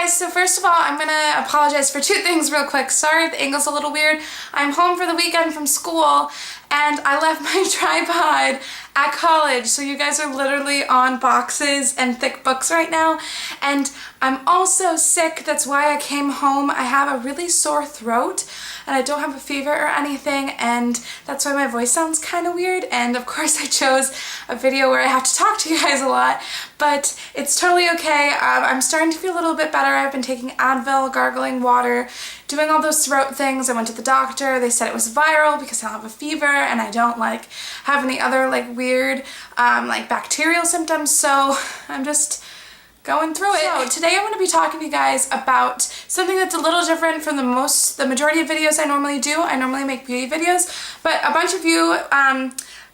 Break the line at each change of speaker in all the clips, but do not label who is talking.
guys, so first of all, I'm gonna apologize for two things real quick. Sorry, the angle's a little weird. I'm home for the weekend from school and I left my tripod at college, so you guys are literally on boxes and thick books right now. And I'm also sick, that's why I came home. I have a really sore throat and I don't have a fever or anything, and that's why my voice sounds kind of weird. And of course I chose a video where I have to talk to you guys a lot, but it's totally okay. I'm starting to feel a little bit better. I've been taking Advil, gargling water, doing all those throat things. I went to the doctor. They said it was viral because I have a fever and I don't have any other weird bacterial symptoms, so I'm just going through it. So today I'm going to be talking to you guys about something that's a little different from the majority of videos I normally do. I normally make beauty videos, but a bunch of you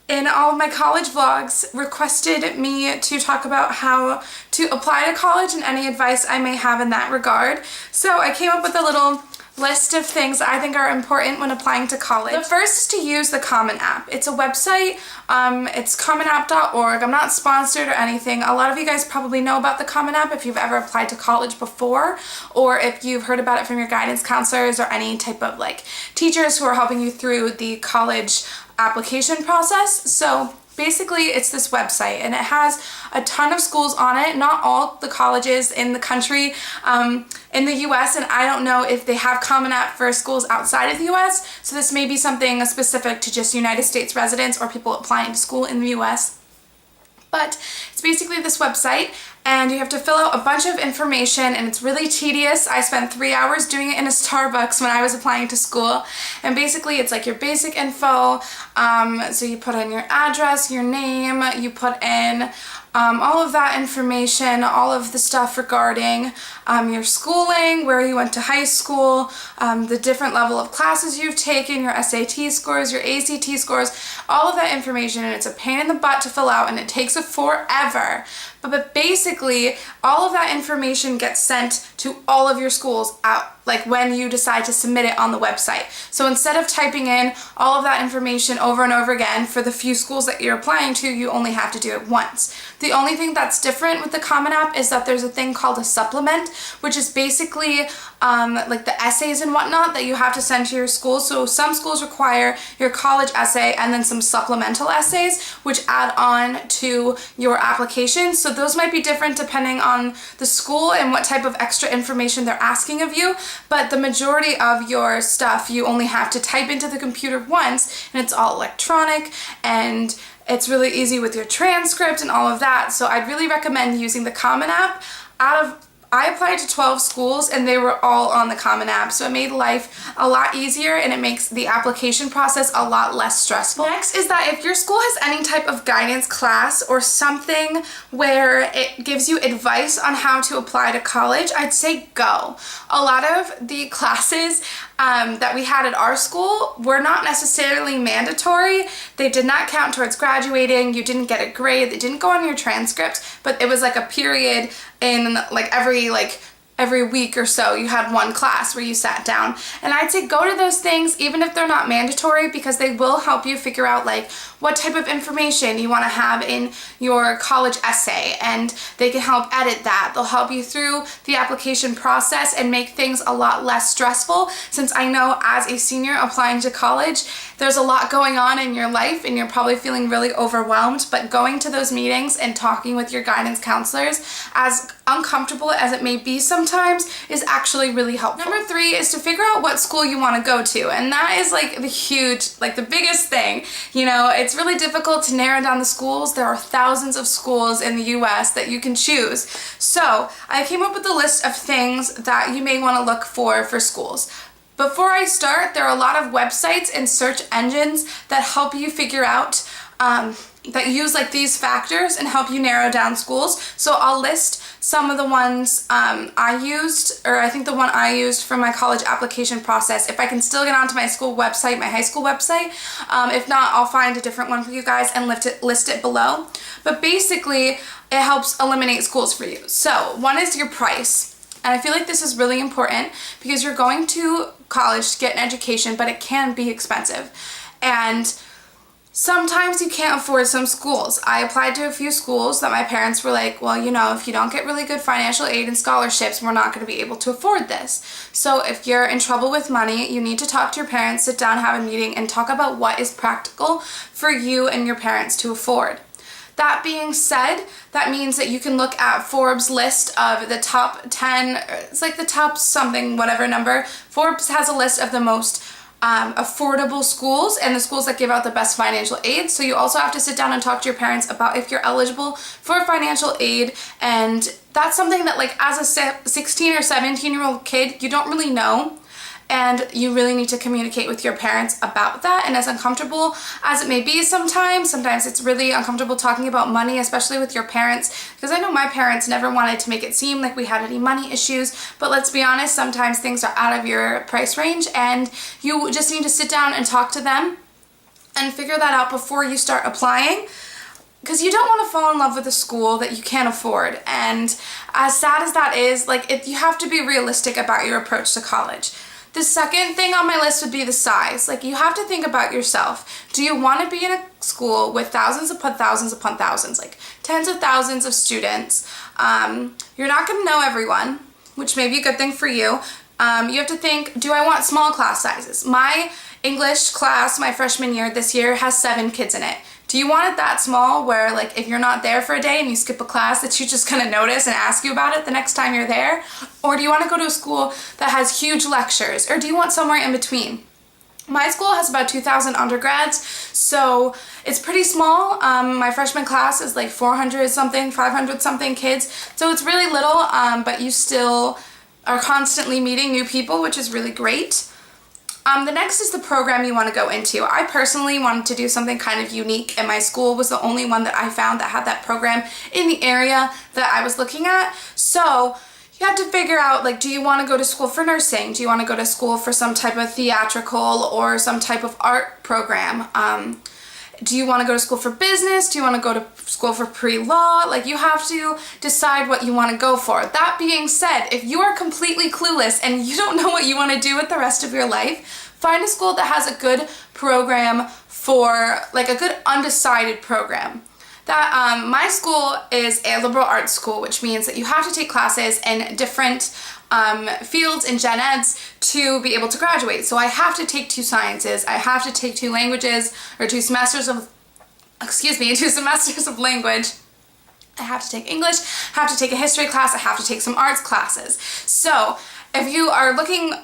in all of my college vlogs requested me to talk about how to apply to college and any advice I may have in that regard. So I came up with a little list of things that I think are important when applying to college. The first is to use the Common App. It's a website, it's commonapp.org. I'm not sponsored or anything. A lot of you guys probably know about the Common App if you've ever applied to college before, or if you've heard about it from your guidance counselors or any type of teachers who are helping you through the college application process. So basically it's this website and it has a ton of schools on it, not all the colleges in the country, in the US, and I don't know if they have Common App for schools outside of the US, so this may be something specific to just United States residents or people applying to school in the US. But it's basically this website and you have to fill out a bunch of information and it's really tedious. I spent 3 hours doing it in a Starbucks when I was applying to school, and basically it's your basic info. So you put in your address, your name, you put in all of that information, all of the stuff regarding your schooling, where you went to high school, the different level of classes you've taken, your SAT scores, your ACT scores, all of that information, and it's a pain in the butt to fill out and it takes forever. But basically, all of that information gets sent to all of your schools out, when you decide to submit it on the website. So instead of typing in all of that information over and over again for the few schools that you're applying to, you only have to do it once. The only thing that's different with the Common App is that there's a thing called a supplement, which is basically the essays and whatnot that you have to send to your school. So some schools require your college essay and then some supplemental essays, which add on to your application. So those might be different depending on the school and what type of extra information they're asking of you, but the majority of your stuff you only have to type into the computer once, and it's all electronic and it's really easy with your transcript and all of that. So I'd really recommend using the Common App. I applied to 12 schools and they were all on the Common App, so it made life a lot easier and it makes the application process a lot less stressful. Next is that if your school has any type of guidance class or something where it gives you advice on how to apply to college, I'd say go. A lot of the classes that we had at our school were not necessarily mandatory. They did not count towards graduating. You didn't get a grade. They didn't go on your transcript, but it was a period in every week or so you had one class where you sat down. And I'd say go to those things even if they're not mandatory, because they will help you figure out what type of information you want to have in your college essay, and they can help edit that. They'll help you through the application process and make things a lot less stressful, since I know as a senior applying to college there's a lot going on in your life and you're probably feeling really overwhelmed, but going to those meetings and talking with your guidance counselors, as uncomfortable as it may be sometimes, is actually really helpful. Number 3 is to figure out what school you want to go to, and that is the biggest thing. It's really difficult to narrow down the schools. There are thousands of schools in the US that you can choose. So I came up with a list of things that you may want to look for schools. Before I start, there are a lot of websites and search engines that help you figure out that use these factors and help you narrow down schools. So I'll list some of the ones I used, or I think the one I used for my college application process. If I can still get onto my school website, my high school website, if not, I'll find a different one for you guys and list it below. But basically, it helps eliminate schools for you. So one is your price. And I feel like this is really important because you're going to college to get an education, but it can be expensive. And Sometimes you can't afford some schools. I applied to a few schools that my parents were like, well, you know, if you don't get really good financial aid and scholarships, we're not going to be able to afford this. So if you're in trouble with money, you need to talk to your parents, sit down, have a meeting, and talk about what is practical for you and your parents to afford. That being said, that means that you can look at Forbes' list of the top 10, it's like the top something, whatever number. Forbes has a list of the most affordable schools and the schools that give out the best financial aid. So you also have to sit down and talk to your parents about if you're eligible for financial aid, and that's something that, like, as a 16 or 17-year-old kid, you don't really know, and you really need to communicate with your parents about that. And as uncomfortable as it may be sometimes it's really uncomfortable talking about money, especially with your parents, because I know my parents never wanted to make it seem like we had any money issues, but let's be honest, sometimes things are out of your price range and you just need to sit down and talk to them and figure that out before you start applying. Because you don't want to fall in love with a school that you can't afford. And as sad as that is, like, you have to be realistic about your approach to college. The second thing on my list would be the size. Like, you have to think about yourself. Do you want to be in a school with thousands upon thousands, like tens of thousands of students? You're not going to know everyone, which may be a good thing for you. You have to think, do I want small class sizes? My English class, my freshman year this year, has 7 kids in it. Do you want it that small where, like, if you're not there for a day and you skip a class, that you're just gonna notice and ask you about it the next time you're there? Or do you want to go to a school that has huge lectures? Or do you want somewhere in between? My school has about 2,000 undergrads, so it's pretty small. My freshman class is like 400 something, 500 something kids, so it's really little, but you still are constantly meeting new people, which is really great. The next is the program you want to go into. I personally wanted to do something kind of unique, and my school was the only one that I found that had that program in the area that I was looking at. So you have to figure out, like, do you want to go to school for nursing? Do you want to go to school for some type of theatrical or some type of art program? Do you want to go to school for business? Do you want to go to school for pre-law? Like, you have to decide what you want to go for. That being said, if you are completely clueless and you don't know what you want to do with the rest of your life, find a school that has a good program for, like, a good undecided program. That my school is a liberal arts school, which means that you have to take classes in different fields in gen eds to be able to graduate. So I have to take 2 sciences, I have to take 2 languages, or 2 semesters of, 2 semesters of language. I have to take English, I have to take a history class, I have to take some arts classes. So if you are looking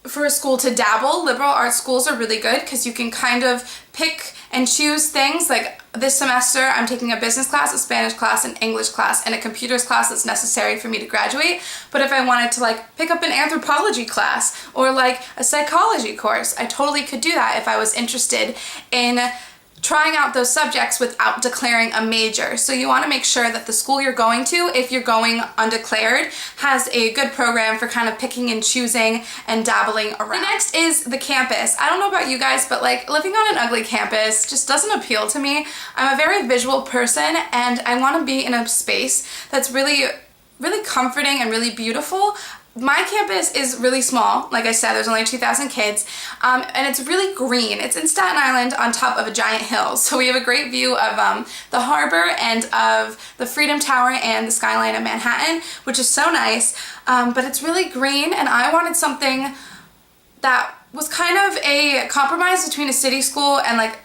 for a school to dabble, liberal arts schools are really good because you can kind of pick and choose things. Like, this semester I'm taking a business class, a Spanish class, an English class, and a computers class that's necessary for me to graduate. But if I wanted to, like, pick up an anthropology class or like a psychology course, I totally could do that if I was interested in trying out those subjects without declaring a major. So you want to make sure that the school you're going to, if you're going undeclared, has a good program for kind of picking and choosing and dabbling around. The next is the campus. I don't know about you guys, but, like, living on an ugly campus just doesn't appeal to me. I'm a very visual person, and I want to be in a space that's really comforting and really beautiful. My campus is really small. Like I said, there's only 2,000 kids, and it's really green. It's in Staten Island on top of a giant hill, so we have a great view of the harbor and of the Freedom Tower and the skyline of Manhattan, which is so nice, but it's really green, and I wanted something that was kind of a compromise between a city school and like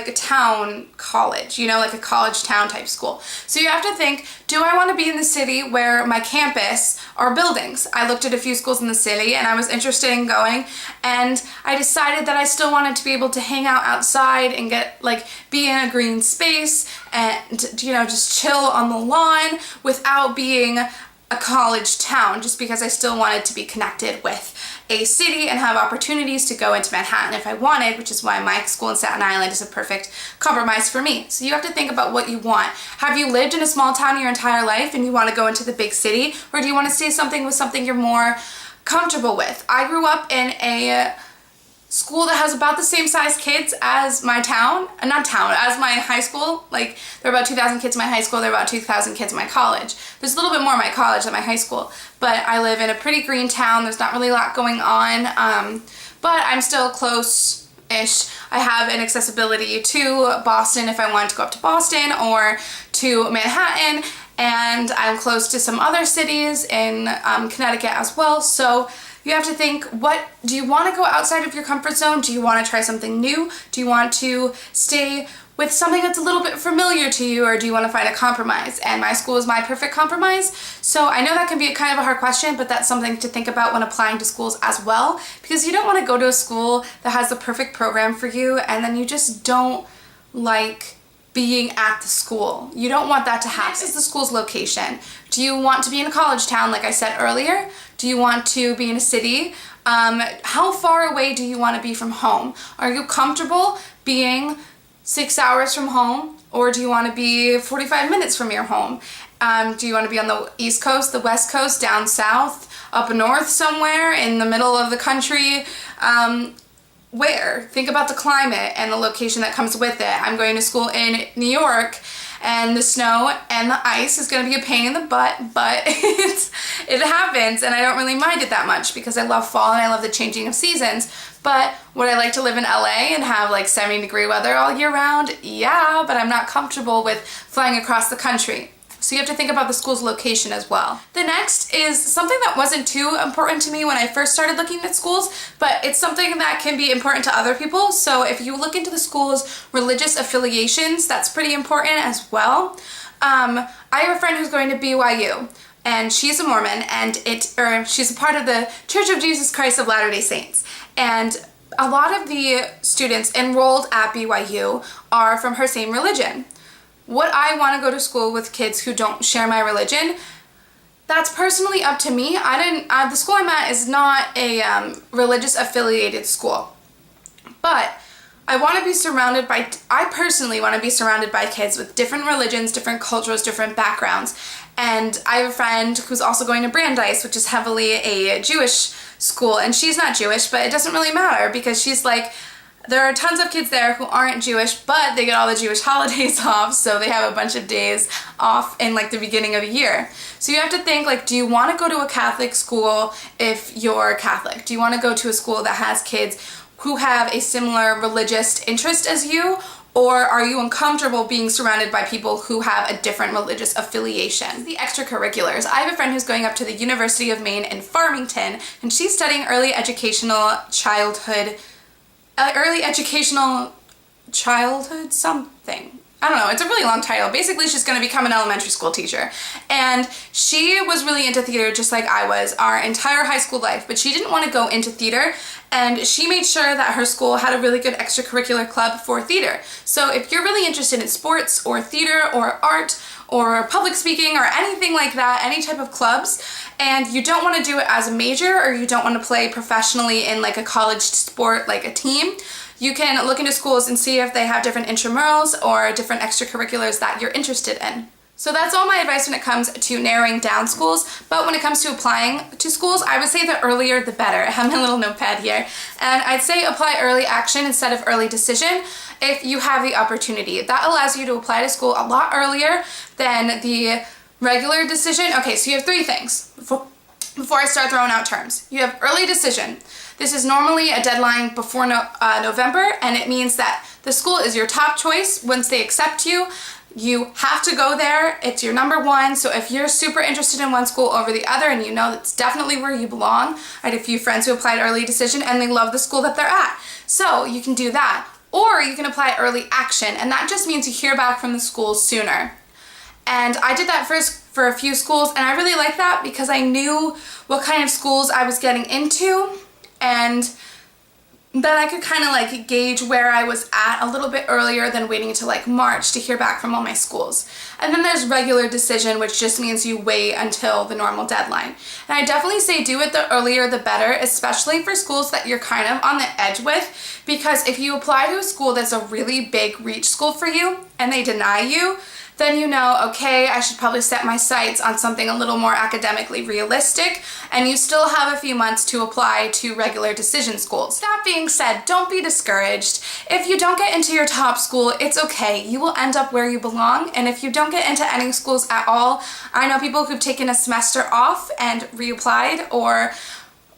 a town college, you know, like a college town type school. So you have to think, do I want to be in the city where my campus are buildings? I looked at a few schools in the city and I was interested in going, and I decided that I still wanted to be able to hang out outside and be in a green space and, you know, just chill on the lawn without being a college town, just because I still wanted to be connected with a city and have opportunities to go into Manhattan if I wanted, which is why my school in Staten Island is a perfect compromise for me. So you have to think about what you want. Have you lived in a small town your entire life and you want to go into the big city, or do you want to stay with something you're more comfortable with? I grew up in a school that has about the same size kids as my as my high school. Like, there are about 2,000 kids in my high school, there are about 2,000 kids in my college. There's a little bit more in my college than my high school, but I live in a pretty green town. There's not really a lot going on, but I'm still close ish. I have an accessibility to Boston if I wanted to go up to Boston or to Manhattan, and I'm close to some other cities in Connecticut as well. So you have to think, what do you want to go outside of your comfort zone? Do you want to try something new? Do you want to stay with something that's a little bit familiar to you, or do you want to find a compromise? And my school is my perfect compromise. So I know that can be a kind of a hard question, but that's something to think about when applying to schools as well, because you don't want to go to a school that has the perfect program for you and then you just don't like being at the school. You don't want that to happen. Next is the school's location. Do you want to be in a college town, like I said earlier? Do you want to be in a city? How far away do you want to be from home? Are you comfortable being 6 hours from home, or do you want to be 45 minutes from your home? Do you want to be on the East Coast, the West Coast, down south, up north somewhere, in the middle of the country? Where? Think about the climate and the location that comes with it. I'm going to school in New York, and the snow and the ice is going to be a pain in the butt, but it happens, and I don't really mind it that much because I love fall and I love the changing of seasons. But would I like to live in LA and have like 70-degree weather all year round? Yeah, but I'm not comfortable with flying across the country. So you have to think about the school's location as well. The next is something that wasn't too important to me when I first started looking at schools, but it's something that can be important to other people. So if you look into the school's religious affiliations, that's pretty important as well. I have a friend who's going to BYU, and she's a Mormon, and she's a part of the Church of Jesus Christ of Latter-day Saints. And a lot of the students enrolled at BYU are from her same religion. Would I want to go to school with kids who don't share my religion? That's personally up to me. The school I'm at is not a religious affiliated school, but I personally want to be surrounded by kids with different religions, different cultures, different backgrounds. And I have a friend who's also going to Brandeis, which is heavily a Jewish school, and she's not Jewish, but it doesn't really matter because she's like, there are tons of kids there who aren't Jewish, but they get all the Jewish holidays off, so they have a bunch of days off in like the beginning of the year. So you have to think, like, do you want to go to a Catholic school if you're Catholic? Do you want to go to a school that has kids who have a similar religious interest as you? Or are you uncomfortable being surrounded by people who have a different religious affiliation? The extracurriculars. I have a friend who's going up to the University of Maine in Farmington, and she's studying early educational childhood something. I don't know, it's a really long title. Basically, she's going to become an elementary school teacher. And she was really into theater just like I was our entire high school life, but she didn't want to go into theater, and she made sure that her school had a really good extracurricular club for theater. So if you're really interested in sports or theater or art or public speaking or anything like that, any type of clubs, and you don't want to do it as a major, or you don't want to play professionally in like a college sport like a team, you can look into schools and see if they have different intramurals or different extracurriculars that you're interested in. So that's all my advice when it comes to narrowing down schools, but when it comes to applying to schools, I would say the earlier the better. I have my little notepad here, and I'd say apply early action instead of early decision if you have the opportunity. That allows you to apply to school a lot earlier than the regular decision. Okay, so you have three things before I start throwing out terms. You have early decision. This is normally a deadline before November, and it means that the school is your top choice. Once they accept you, you have to go there. It's your number one. So if you're super interested in one school over the other and you know that's definitely where you belong, I had a few friends who applied early decision and they love the school that they're at. So you can do that. Or you can apply early action, and that just means you hear back from the school sooner. And I did that for a few schools, and I really liked that because I knew what kind of schools I was getting into, and then I could kind of like gauge where I was at a little bit earlier than waiting until like March to hear back from all my schools. And then there's regular decision, which just means you wait until the normal deadline. And I definitely say do it the earlier the better, especially for schools that you're kind of on the edge with, because if you apply to a school that's a really big reach school for you and they deny you, then you know, okay, I should probably set my sights on something a little more academically realistic, and you still have a few months to apply to regular decision schools. That being said, don't be discouraged. If you don't get into your top school, it's okay. You will end up where you belong, and if you don't get into any schools at all, I know people who've taken a semester off and reapplied, or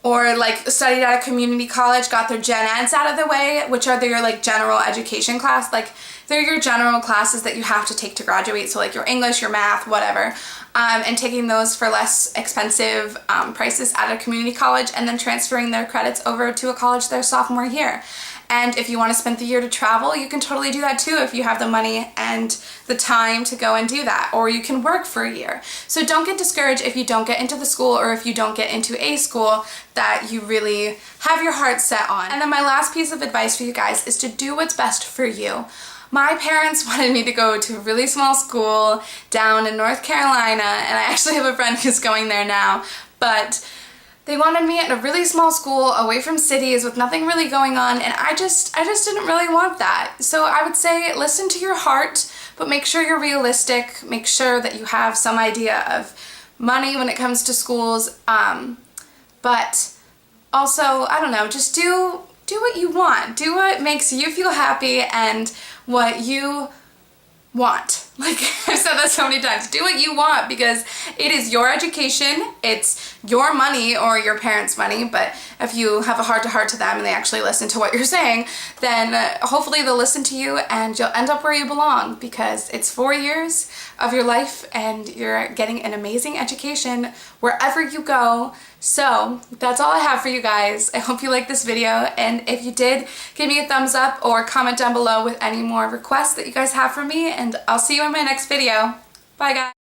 or like studied at a community college, got their gen eds out of the way, which are their like general education class. Like they're your general classes that you have to take to graduate. So like your English, your math, whatever. And taking those for less expensive prices at a community college, and then transferring their credits over to a college their sophomore year. And if you want to spend the year to travel, you can totally do that too if you have the money and the time to go and do that. Or you can work for a year. So don't get discouraged if you don't get into the school, or if you don't get into a school that you really have your heart set on. And then my last piece of advice for you guys is to do what's best for you. My parents wanted me to go to a really small school down in North Carolina, and I actually have a friend who's going there now, but they wanted me at a really small school away from cities with nothing really going on, and I just didn't really want that. So I would say listen to your heart, but make sure you're realistic. Make sure that you have some idea of money when it comes to schools, but also, I don't know, just do what you want. Do what makes you feel happy and what you want. Like I've said that so many times. Do what you want, because it is your education, it's your money or your parents' money, but if you have a heart-to-heart to them and they actually listen to what you're saying, then hopefully they'll listen to you and you'll end up where you belong, because it's 4 years of your life and you're getting an amazing education wherever you go. So that's all I have for you guys. I hope you liked this video, and if you did, give me a thumbs up or comment down below with any more requests that you guys have for me, and I'll see you in my next video. Bye guys!